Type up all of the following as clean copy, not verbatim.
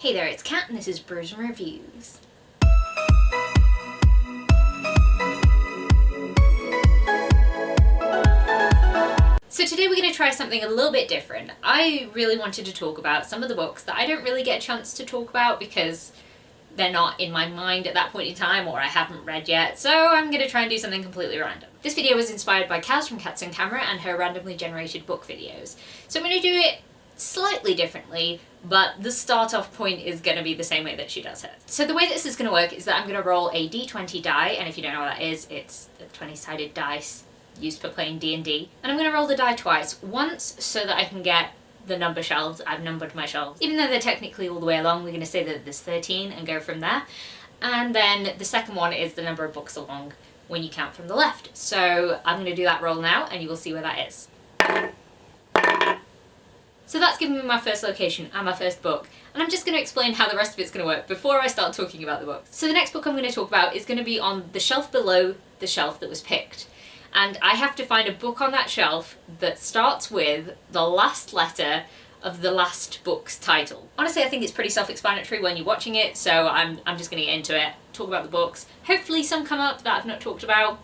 Hey there, it's Kat and this is Brews and Reviews. So today we're going to try something a little bit different. I really wanted to talk about some of the books that I don't really get a chance to talk about because they're not in my mind at that point in time or I haven't read yet, so I'm going to try and do something completely random. This video was inspired by Kaz from Cats and Camera and her randomly generated book videos. So I'm going to do it slightly differently, but the start off point is going to be the same way that she does it. So the way this is going to work is that I'm going to roll a d20 die, and if you don't know what that is, it's a 20-sided dice used for playing D&D. And I'm going to roll the die twice, once so that I can get the number shelves. I've numbered my shelves. Even though they're technically all the way along, we're going to say that there's 13 and go from there. And then the second one is the number of books along when you count from the left. So I'm going to do that roll now and you will see where that is. So that's given me my first location and my first book, and I'm just going to explain how the rest of it's going to work before I start talking about the book. So the next book I'm going to talk about is going to be on the shelf below the shelf that was picked. And I have to find a book on that shelf that starts with the last letter of the last book's title. Honestly, I think it's pretty self-explanatory when you're watching it, so I'm just going to get into it, talk about the books. Hopefully some come up that I've not talked about.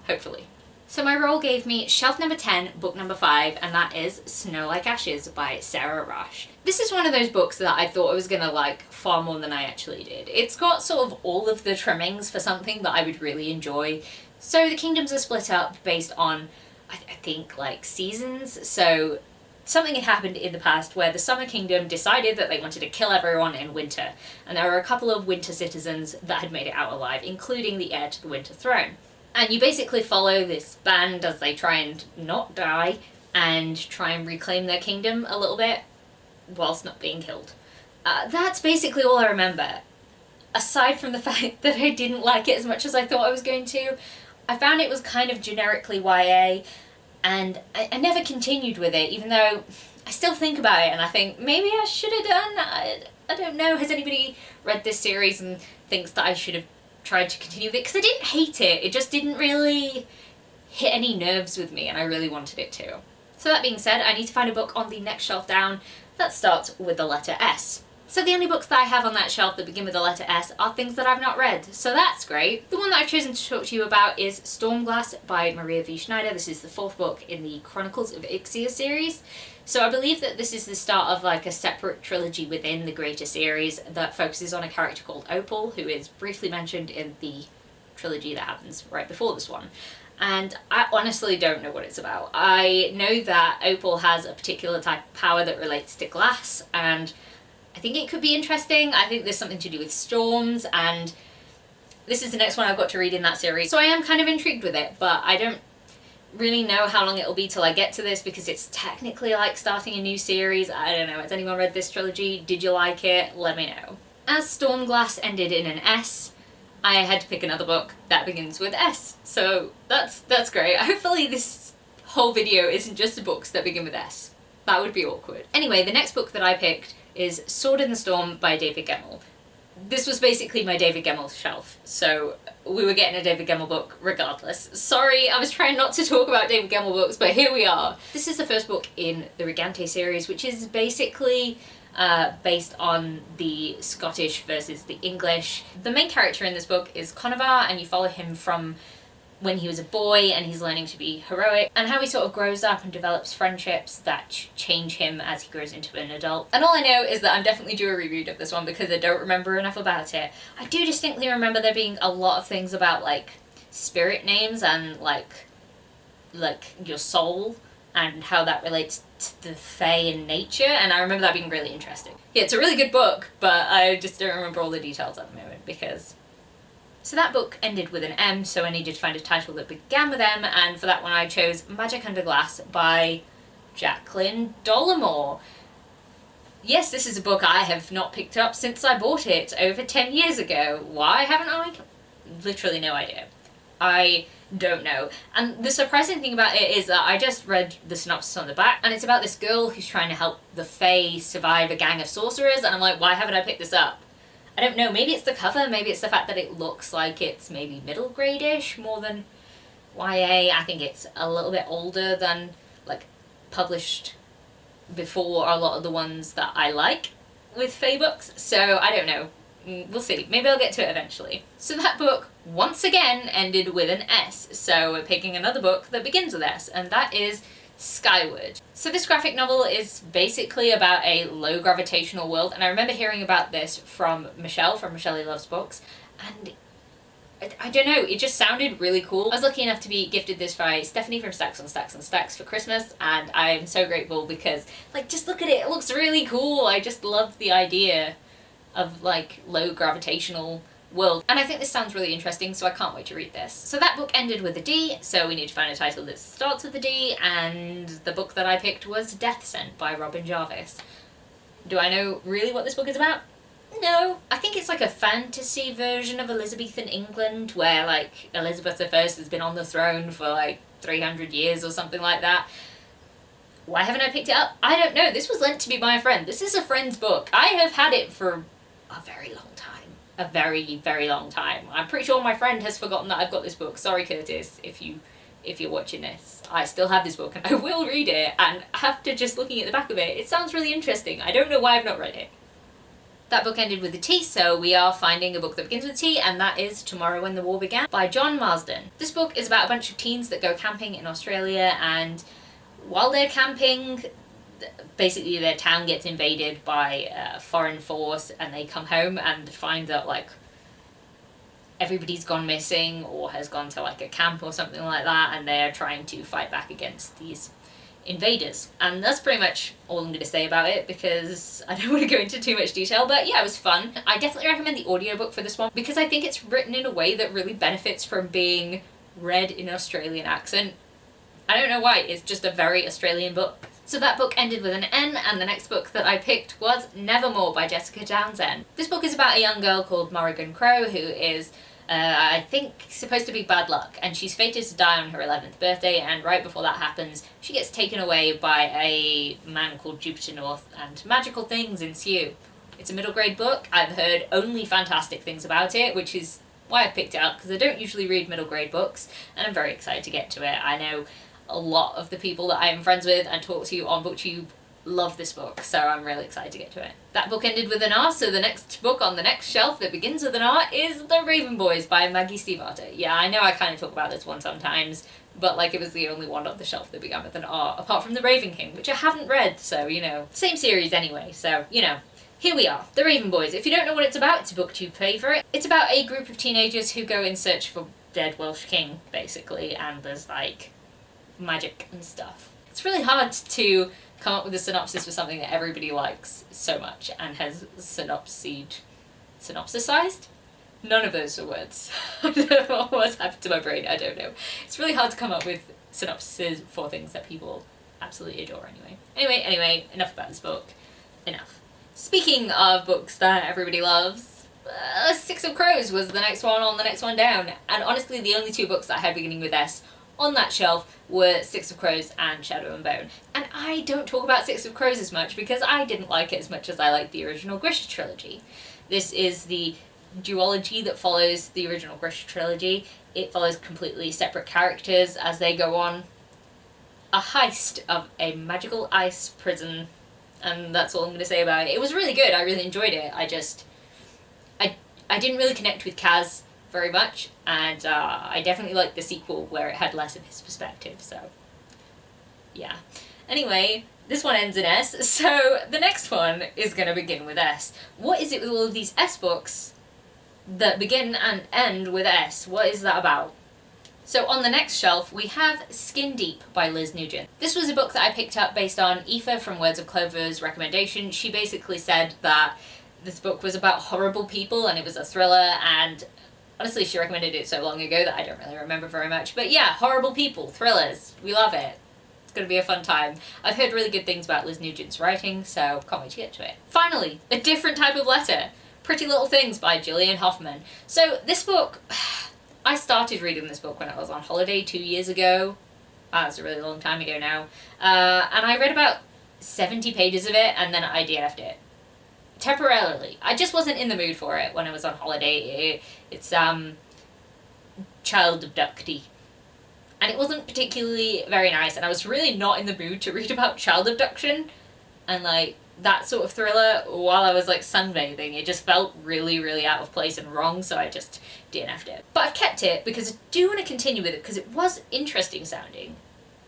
Hopefully. So my roll gave me shelf number 10, book number 5, and that is Snow Like Ashes by Sarah Rush. This is one of those books that I thought I was gonna like far more than I actually did. It's got sort of all of the trimmings for something that I would really enjoy. So the kingdoms are split up based on, I think, like seasons. So something had happened in the past where the Summer Kingdom decided that they wanted to kill everyone in winter. And there were a couple of winter citizens that had made it out alive, including the heir to the Winter Throne. And you basically follow this band as they try and not die and try and reclaim their kingdom a little bit whilst not being killed. That's basically all I remember. Aside from the fact that I didn't like it as much as I thought I was going to, I found it was kind of generically YA, and I never continued with it, even though I still think about it and I think maybe I should have done. I don't know. Has anybody read this series and thinks that I should have tried to continue with it? Because I didn't hate it, it just didn't really hit any nerves with me and I really wanted it to. So that being said, I need to find a book on the next shelf down that starts with the letter S. So the only books that I have on that shelf that begin with the letter S are things that I've not read, so that's great. The one that I've chosen to talk to you about is Stormglass by Maria V. Schneider. This is the 4th book in the Chronicles of Ixia series. So I believe that this is the start of like a separate trilogy within the greater series that focuses on a character called Opal, who is briefly mentioned in the trilogy that happens right before this one. And I honestly don't know what it's about. I know that Opal has a particular type of power that relates to glass, and I think it could be interesting. I think there's something to do with storms, and this is the next one I've got to read in that series. So I am kind of intrigued with it, but I don't really know how long it'll be till I get to this because it's technically like starting a new series. I don't know. Has anyone read this trilogy? Did you like it? Let me know. As Stormglass ended in an S, I had to pick another book that begins with S. So that's great. Hopefully this whole video isn't just the books that begin with S. That would be awkward. Anyway, the next book that I picked is Sword in the Storm by David Gemmell. This was basically my David Gemmell shelf, so we were getting a David Gemmell book regardless. Sorry, I was trying not to talk about David Gemmell books, but here we are. This is the first book in the Regante series, which is basically based on the Scottish versus the English. The main character in this book is Conover, and you follow him from when he was a boy and he's learning to be heroic, and how he sort of grows up and develops friendships that change him as he grows into an adult. And all I know is that I'm definitely due a reread of this one because I don't remember enough about it. I do distinctly remember there being a lot of things about like spirit names and like your soul and how that relates to the fae and nature, and I remember that being really interesting. Yeah, it's a really good book, but I just don't remember all the details at the moment because... So that book ended with an M, so I needed to find a title that began with M, and for that one I chose Magic Under Glass by Jacqueline Dollimore. Yes, this is a book I have not picked up since I bought it over 10 years ago. Why haven't I? Literally no idea. I don't know. And the surprising thing about it is that I just read the synopsis on the back, and it's about this girl who's trying to help the fae survive a gang of sorcerers, and I'm like, why haven't I picked this up? I don't know, maybe it's the cover, maybe it's the fact that it looks like it's maybe middle grade-ish more than YA. I think it's a little bit older than like published before a lot of the ones that I like. with Fae books, so I don't know. We'll see. Maybe I'll get to it eventually. So that book, once again, ended with an S, so we're picking another book that begins with S, and that is Skyward. So this graphic novel is basically about a low gravitational world, and I remember hearing about this from Michelle Loves Books, and I don't know, it just sounded really cool. I was lucky enough to be gifted this by Stephanie from Stacks on Stacks on Stacks for Christmas, and I'm so grateful because, like, just look at it, it looks really cool. I just love the idea of, like, low gravitational world. And I think this sounds really interesting, so I can't wait to read this. So that book ended with a D, so we need to find a title that starts with a D, and the book that I picked was Death Scent by Robin Jarvis. Do I know really what this book is about? No. I think it's like a fantasy version of Elizabethan England, where, like, Elizabeth I has been on the throne for, like, 300 years or something like that. Why haven't I picked it up? I don't know. This was lent to me by a friend. This is a friend's book. I have had it for a very long time. A very, very long time. I'm pretty sure my friend has forgotten that I've got this book. Sorry, Curtis, if you're watching this. I still have this book and I will read it, and after just looking at the back of it, it sounds really interesting. I don't know why I've not read it. That book ended with a T, so we are finding a book that begins with T, and that is Tomorrow When the War Began by John Marsden. This book is about a bunch of teens that go camping in Australia, and while they're camping, basically their town gets invaded by a foreign force, and they come home and find that, like, everybody's gone missing or has gone to, like, a camp or something like that, and they're trying to fight back against these invaders. And that's pretty much all I'm going to say about it, because I don't want to go into too much detail, but yeah, it was fun. I definitely recommend the audiobook for this one, because I think it's written in a way that really benefits from being read in an Australian accent. I don't know why, it's just a very Australian book. So that book ended with an N, and the next book that I picked was Nevermore by Jessica Townsend. This book is about a young girl called Morrigan Crow, who is I think supposed to be bad luck, and she's fated to die on her 11th birthday, and right before that happens, she gets taken away by a man called Jupiter North, and magical things ensue. It's a middle grade book. I've heard only fantastic things about it, which is why I've picked it up, because I don't usually read middle grade books, and I'm very excited to get to it. I know a lot of the people that I am friends with and talk to on BookTube love this book, so I'm really excited to get to it. That book ended with an R, so the next book on the next shelf that begins with an R is The Raven Boys by Maggie Stiefvater. Yeah, I know I kind of talk about this one sometimes, but, like, it was the only one on the shelf that began with an R, apart from The Raven King, which I haven't read, so, you know. Same series anyway, so, you know. Here we are, The Raven Boys. If you don't know what it's about, it's a BookTube favourite. It's about a group of teenagers who go in search for dead Welsh king, basically, and there's, like, magic and stuff. It's really hard to come up with a synopsis for something that everybody likes so much and has synopsisized? None of those are words. I don't know what's happened to my brain, I don't know. It's really hard to come up with synopsises for things that people absolutely adore anyway. Enough about this book. Enough. Speaking of books that everybody loves, Six of Crows was the next one on the next one down, and honestly the only two books that I had beginning with S on that shelf were Six of Crows and Shadow and Bone. And I don't talk about Six of Crows as much because I didn't like it as much as I liked the original Grisha trilogy. This is the duology that follows the original Grisha trilogy. It follows completely separate characters as they go on a heist of a magical ice prison, and that's all I'm going to say about it. It was really good, I really enjoyed it. I didn't really connect with Kaz very much, and I definitely liked the sequel where it had less of his perspective, so yeah. Anyway, this one ends in S, so the next one is going to begin with S. What is it with all of these S books that begin and end with S? What is that about? So on the next shelf we have Skin Deep by Liz Nugent. This was a book that I picked up based on Aoife from Words of Clover's recommendation. She basically said that this book was about horrible people and it was a thriller, and honestly, she recommended it so long ago that I don't really remember very much. But yeah, horrible people, thrillers, we love it. It's going to be a fun time. I've heard really good things about Liz Nugent's writing, so can't wait to get to it. Finally, a different type of letter. Pretty Little Things by Gillian Hoffman. So this book, I started reading this book when I was on holiday 2 years ago. That's a really long time ago now. And I read about 70 pages of it, and then I DNF'd it. Temporarily. I just wasn't in the mood for it when I was on holiday. It's child abductee. And it wasn't particularly very nice, and I was really not in the mood to read about child abduction and, like, that sort of thriller while I was like sunbathing. It just felt really, really out of place and wrong, so I just DNF'd it. But I've kept it because I do want to continue with it because it was interesting sounding.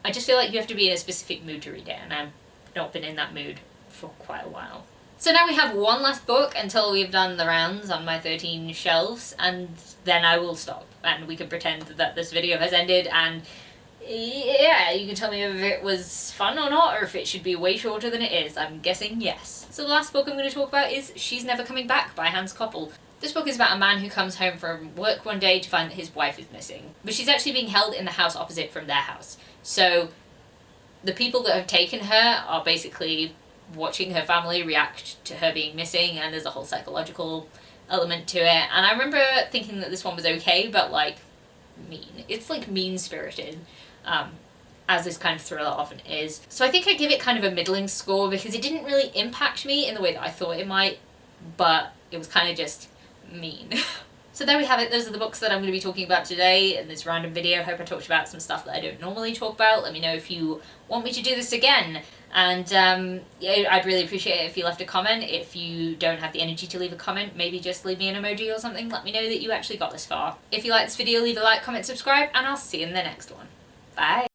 I just feel like you have to be in a specific mood to read it, and I've not been in that mood for quite a while. So now we have one last book until we've done the rounds on my 13 shelves, and then I will stop and we can pretend that this video has ended, and yeah, you can tell me if it was fun or not, or if it should be way shorter than it is. I'm guessing yes. So the last book I'm going to talk about is She's Never Coming Back by Hans Koppel. This book is about a man who comes home from work one day to find that his wife is missing, but she's actually being held in the house opposite from their house. So the people that have taken her are basically watching her family react to her being missing, and there's a whole psychological element to it. And I remember thinking that this one was okay, but like mean. It's like mean-spirited, as this kind of thriller often is. So I think I give it kind of a middling score because it didn't really impact me in the way that I thought it might, but it was kind of just mean. So there we have it. Those are the books that I'm going to be talking about today in this random video. Hope I talked about some stuff that I don't normally talk about. Let me know if you want me to do this again. And yeah, I'd really appreciate it if you left a comment. If you don't have the energy to leave a comment, maybe just leave me an emoji or something. Let me know that you actually got this far. If you like this video, leave a like, comment, subscribe, and I'll see you in the next one. Bye!